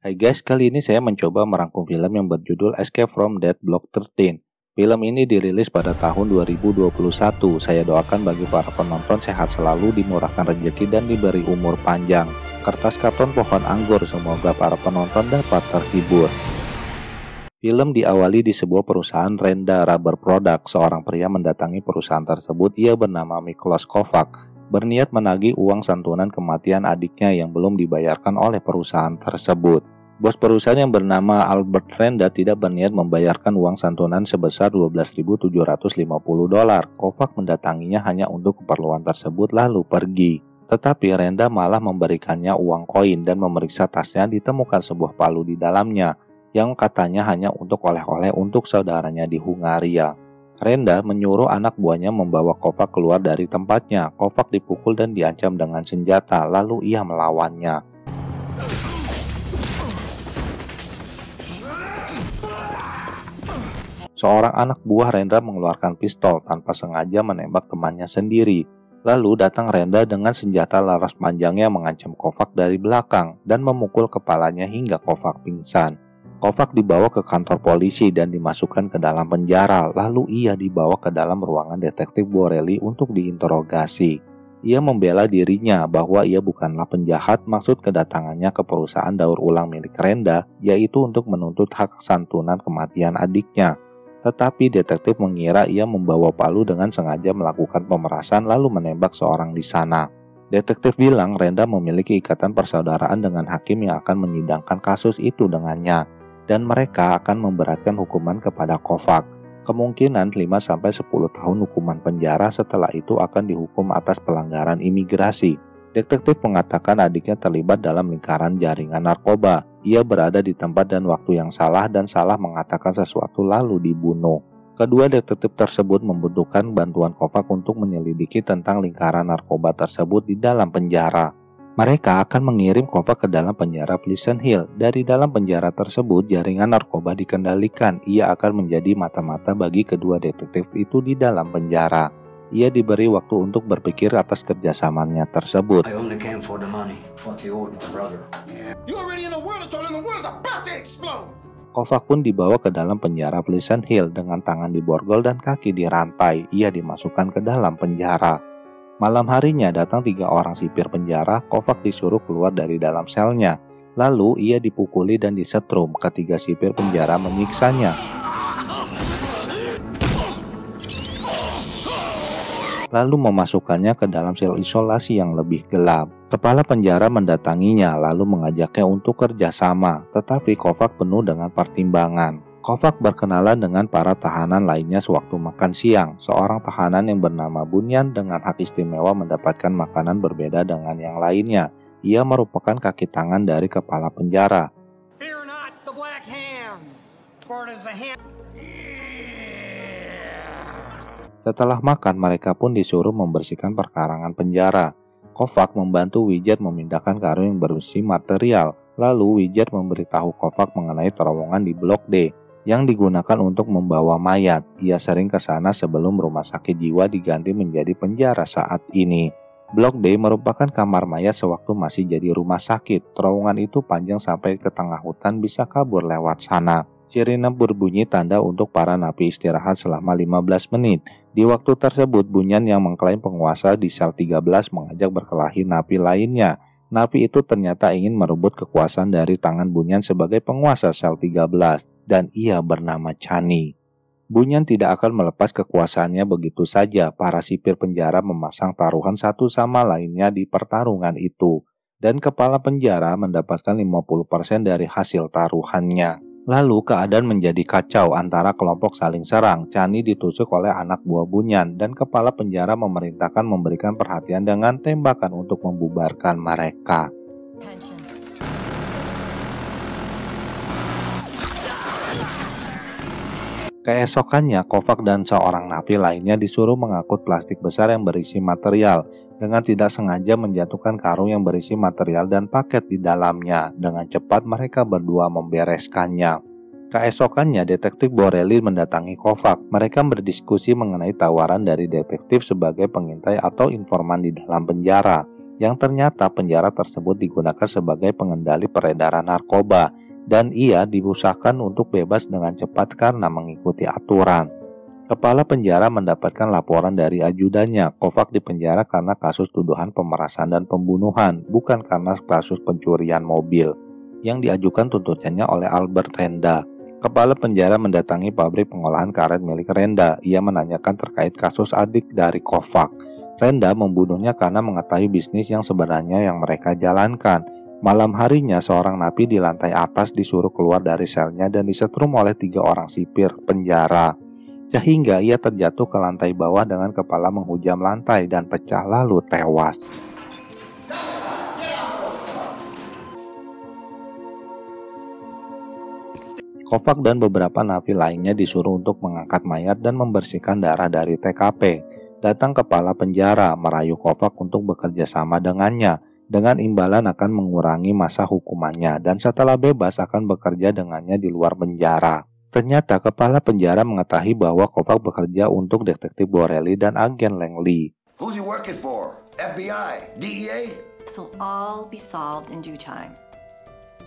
Hai guys, kali ini saya mencoba merangkum film yang berjudul Escape from Dead Block 13. Film ini dirilis pada tahun 2021. Saya doakan bagi para penonton sehat selalu, dimurahkan rezeki dan diberi umur panjang. Kertas karton pohon anggur, semoga para penonton dapat terhibur. Film diawali di sebuah perusahaan Renda Rubber Product. Seorang pria mendatangi perusahaan tersebut. Ia bernama Miklos Kovac, berniat menagih uang santunan kematian adiknya yang belum dibayarkan oleh perusahaan tersebut. Bos perusahaan yang bernama Albert Renda tidak berniat membayarkan uang santunan sebesar $12.750. Kovac mendatanginya hanya untuk keperluan tersebut lalu pergi. Tetapi Renda malah memberikannya uang koin dan memeriksa tasnya. Ditemukan sebuah palu di dalamnya yang katanya hanya untuk oleh-oleh untuk saudaranya di Hungaria. Renda menyuruh anak buahnya membawa Kovac keluar dari tempatnya. Kovac dipukul dan diancam dengan senjata, lalu ia melawannya. Seorang anak buah Renda mengeluarkan pistol tanpa sengaja menembak temannya sendiri. Lalu datang Renda dengan senjata laras panjangnya mengancam Kovac dari belakang dan memukul kepalanya hingga Kovac pingsan. Kovac dibawa ke kantor polisi dan dimasukkan ke dalam penjara. Lalu ia dibawa ke dalam ruangan detektif Borelli untuk diinterogasi. Ia membela dirinya bahwa ia bukanlah penjahat. Maksud kedatangannya ke perusahaan daur ulang milik Renda yaitu untuk menuntut hak santunan kematian adiknya. Tetapi detektif mengira ia membawa palu dengan sengaja melakukan pemerasan lalu menembak seorang di sana. Detektif bilang Renda memiliki ikatan persaudaraan dengan hakim yang akan menyidangkan kasus itu dengannya, dan mereka akan memberatkan hukuman kepada Kovac. Kemungkinan 5-10 tahun hukuman penjara, setelah itu akan dihukum atas pelanggaran imigrasi. Detektif mengatakan adiknya terlibat dalam lingkaran jaringan narkoba. Ia berada di tempat dan waktu yang salah dan salah mengatakan sesuatu lalu dibunuh. Kedua detektif tersebut membutuhkan bantuan Kovac untuk menyelidiki tentang lingkaran narkoba tersebut di dalam penjara. Mereka akan mengirim Kovac ke dalam penjara Pleasant Hill. Dari dalam penjara tersebut, jaringan narkoba dikendalikan. Ia akan menjadi mata-mata bagi kedua detektif itu di dalam penjara. Ia diberi waktu untuk berpikir atas kerjasamanya tersebut. Kovac pun dibawa ke dalam penjara Pleasant Hill dengan tangan diborgol dan kaki dirantai. Ia dimasukkan ke dalam penjara. Malam harinya datang 3 orang sipir penjara. Kovac disuruh keluar dari dalam selnya. Lalu ia dipukuli dan disetrum. Ketiga sipir penjara menyiksanya, lalu memasukkannya ke dalam sel isolasi yang lebih gelap. Kepala penjara mendatanginya lalu mengajaknya untuk kerjasama, tetapi Kovac penuh dengan pertimbangan. Kovac berkenalan dengan para tahanan lainnya sewaktu makan siang. Seorang tahanan yang bernama Bunyan dengan hak istimewa mendapatkan makanan berbeda dengan yang lainnya. Ia merupakan kaki tangan dari kepala penjara. Fear not the black hand, for it is the hand. Setelah makan, mereka pun disuruh membersihkan perkarangan penjara. Kovac membantu Widget memindahkan karung yang berisi material. Lalu Widget memberitahu Kovac mengenai terowongan di Blok D yang digunakan untuk membawa mayat. Ia sering ke sana sebelum rumah sakit jiwa diganti menjadi penjara saat ini. Blok D merupakan kamar mayat sewaktu masih jadi rumah sakit. Terowongan itu panjang sampai ke tengah hutan, bisa kabur lewat sana. Sirine berbunyi tanda untuk para napi istirahat selama 15 menit. Di waktu tersebut, Bunyan yang mengklaim penguasa di sel 13 mengajak berkelahi napi lainnya. Napi itu ternyata ingin merebut kekuasaan dari tangan Bunyan sebagai penguasa sel 13, dan ia bernama Chani. Bunyan tidak akan melepas kekuasaannya begitu saja. Para sipir penjara memasang taruhan satu sama lainnya di pertarungan itu, dan kepala penjara mendapatkan 50% dari hasil taruhannya. Lalu keadaan menjadi kacau antara kelompok saling serang. Chani ditusuk oleh anak buah Bunyan dan kepala penjara memerintahkan memberikan perhatian dengan tembakan untuk membubarkan mereka. Keesokannya, Kovac dan seorang napi lainnya disuruh mengangkut plastik besar yang berisi material. Dengan tidak sengaja menjatuhkan karung yang berisi material dan paket di dalamnya. Dengan cepat mereka berdua membereskannya. Keesokannya, detektif Borelli mendatangi Kovac. Mereka berdiskusi mengenai tawaran dari detektif sebagai pengintai atau informan di dalam penjara. yang ternyata penjara tersebut digunakan sebagai pengendali peredaran narkoba dan ia diusahakan untuk bebas dengan cepat karena mengikuti aturan. Kepala penjara mendapatkan laporan dari ajudannya. Kovac dipenjara karena kasus tuduhan pemerasan dan pembunuhan, bukan karena kasus pencurian mobil yang diajukan tuntutannya oleh Albert Renda. Kepala penjara mendatangi pabrik pengolahan karet milik Renda. Ia menanyakan terkait kasus adik dari Kovac. Renda membunuhnya karena mengetahui bisnis yang sebenarnya yang mereka jalankan. Malam harinya, seorang napi di lantai atas disuruh keluar dari selnya dan disetrum oleh 3 orang sipir penjara, sehingga ia terjatuh ke lantai bawah dengan kepala menghujam lantai dan pecah lalu tewas. Kovac dan beberapa napi lainnya disuruh untuk mengangkat mayat dan membersihkan darah dari TKP. Datang kepala penjara merayu Kovac untuk bekerja sama dengannya, dengan imbalan akan mengurangi masa hukumannya dan setelah bebas akan bekerja dengannya di luar penjara. Ternyata kepala penjara mengetahui bahwa Kovac bekerja untuk detektif Borelli dan agen Langley. Who's he working for? FBI? DEA? This will all be solved in due time.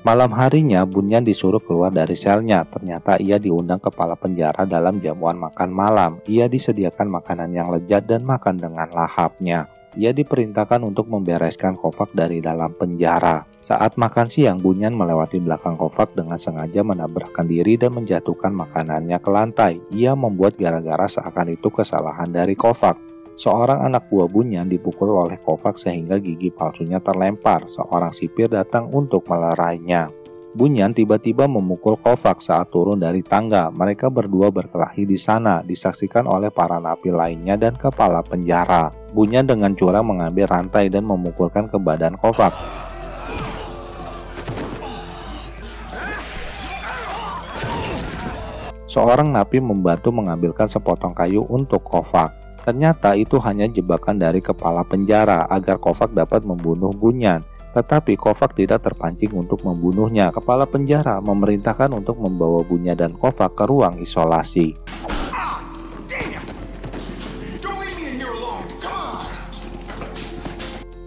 Malam harinya, Bunyan disuruh keluar dari selnya. Ternyata ia diundang kepala penjara dalam jamuan makan malam. Ia disediakan makanan yang lezat dan makan dengan lahapnya. Ia diperintahkan untuk membereskan Kovac dari dalam penjara. Saat makan siang, Bunyan melewati belakang Kovac dengan sengaja menabrakkan diri dan menjatuhkan makanannya ke lantai. Ia membuat gara-gara seakan itu kesalahan dari Kovac. Seorang anak buah Bunyan dipukul oleh Kovac sehingga gigi palsunya terlempar. Seorang sipir datang untuk melerainya. Bunyan tiba-tiba memukul Kovac saat turun dari tangga. Mereka berdua berkelahi di sana, disaksikan oleh para napi lainnya dan kepala penjara. Bunyan dengan curang mengambil rantai dan memukulkan ke badan Kovac. Seorang napi membantu mengambilkan sepotong kayu untuk Kovac. Ternyata itu hanya jebakan dari kepala penjara agar Kovac dapat membunuh Bunyan. Tetapi Kovac tidak terpancing untuk membunuhnya. Kepala penjara memerintahkan untuk membawa Bunyan dan Kovac ke ruang isolasi.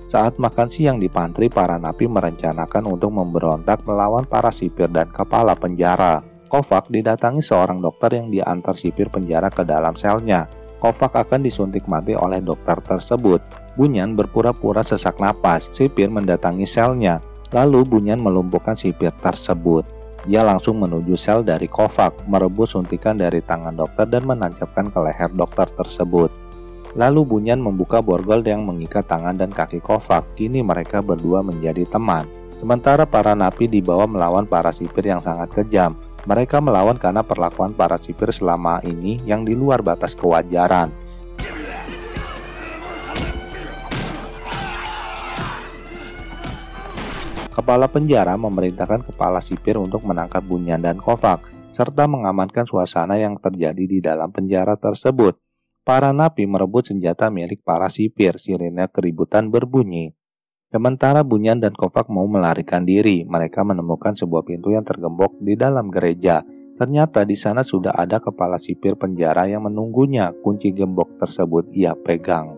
Saat makan siang di pantry, para napi merencanakan untuk memberontak melawan para sipir dan kepala penjara. Kovac didatangi seorang dokter yang diantar sipir penjara ke dalam selnya. Kovac akan disuntik mati oleh dokter tersebut. Bunyan berpura-pura sesak napas. Sipir mendatangi selnya. Lalu Bunyan melumpuhkan sipir tersebut. Dia langsung menuju sel dari Kovac, merebut suntikan dari tangan dokter dan menancapkan ke leher dokter tersebut. Lalu Bunyan membuka borgol yang mengikat tangan dan kaki Kovac. Kini mereka berdua menjadi teman. Sementara para napi dibawa melawan para sipir yang sangat kejam. Mereka melawan karena perlakuan para sipir selama ini yang di luar batas kewajaran. Kepala penjara memerintahkan kepala sipir untuk menangkap Bunyan dan Kovac, serta mengamankan suasana yang terjadi di dalam penjara tersebut. Para napi merebut senjata milik para sipir. Sirene keributan berbunyi. Sementara Bunyan dan Kovac mau melarikan diri, mereka menemukan sebuah pintu yang tergembok di dalam gereja. Ternyata di sana sudah ada kepala sipir penjara yang menunggunya. Kunci gembok tersebut ia pegang.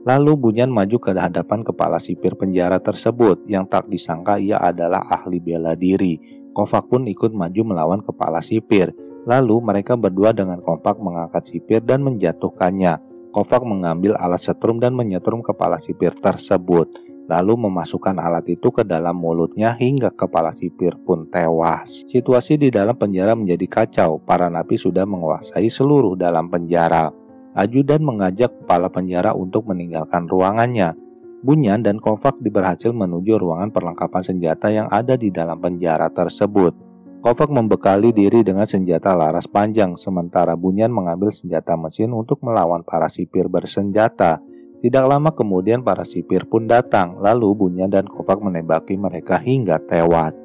Lalu Bunyan maju ke hadapan kepala sipir penjara tersebut, yang tak disangka ia adalah ahli bela diri. Kovac pun ikut maju melawan kepala sipir. Lalu mereka berdua dengan kompak mengangkat sipir dan menjatuhkannya. Kovac mengambil alat setrum dan menyetrum kepala sipir tersebut. Lalu memasukkan alat itu ke dalam mulutnya hingga kepala sipir pun tewas. Situasi di dalam penjara menjadi kacau. Para napi sudah menguasai seluruh dalam penjara. Ajudan mengajak kepala penjara untuk meninggalkan ruangannya. Bunyan dan Kovac berhasil menuju ruangan perlengkapan senjata yang ada di dalam penjara tersebut. Kovac membekali diri dengan senjata laras panjang, sementara Bunyan mengambil senjata mesin untuk melawan para sipir bersenjata. Tidak lama kemudian para sipir pun datang, lalu Bunyan dan Kovac menembaki mereka hingga tewas.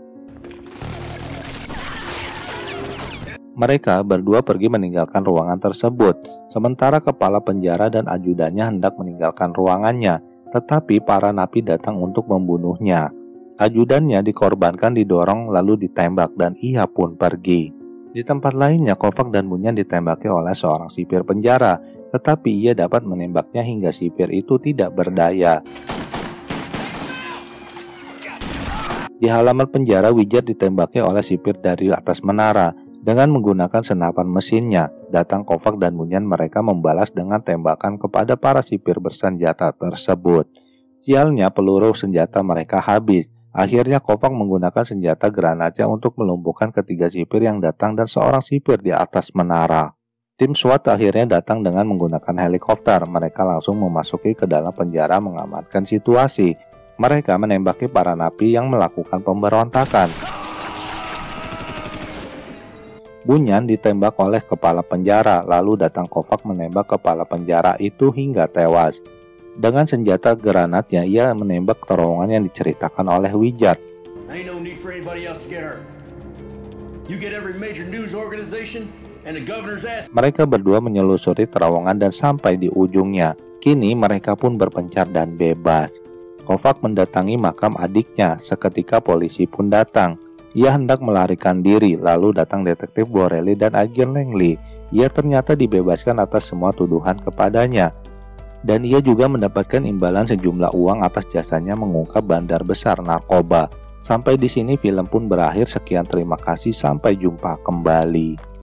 Mereka berdua pergi meninggalkan ruangan tersebut, sementara kepala penjara dan ajudannya hendak meninggalkan ruangannya, tetapi para napi datang untuk membunuhnya. Ajudannya dikorbankan didorong lalu ditembak dan ia pun pergi. Di tempat lainnya, Kovac dan Bunyan ditembaki oleh seorang sipir penjara, tetapi ia dapat menembaknya hingga sipir itu tidak berdaya. Di halaman penjara, Wizard ditembaki oleh sipir dari atas menara. Dengan menggunakan senapan mesinnya, datang Kovac dan Bunyan mereka membalas dengan tembakan kepada para sipir bersenjata tersebut. Sialnya peluru senjata mereka habis. Akhirnya Kovac menggunakan senjata granatnya untuk melumpuhkan ketiga sipir yang datang dan seorang sipir di atas menara. Tim SWAT akhirnya datang dengan menggunakan helikopter. Mereka langsung memasuki ke dalam penjara mengamankan situasi. Mereka menembaki para napi yang melakukan pemberontakan. Bunyan ditembak oleh kepala penjara, lalu datang Kovac menembak kepala penjara itu hingga tewas. Dengan senjata granatnya, ia menembak terowongan yang diceritakan oleh Wizard. Mereka berdua menyelusuri terowongan dan sampai di ujungnya. Kini mereka pun berpencar dan bebas. Kovac mendatangi makam adiknya. Seketika polisi pun datang. Ia hendak melarikan diri, lalu datang detektif Borelli dan agen Langley. Ia ternyata dibebaskan atas semua tuduhan kepadanya. Dan ia juga mendapatkan imbalan sejumlah uang atas jasanya mengungkap bandar besar narkoba. Sampai di sini film pun berakhir. Sekian, terima kasih, sampai jumpa kembali.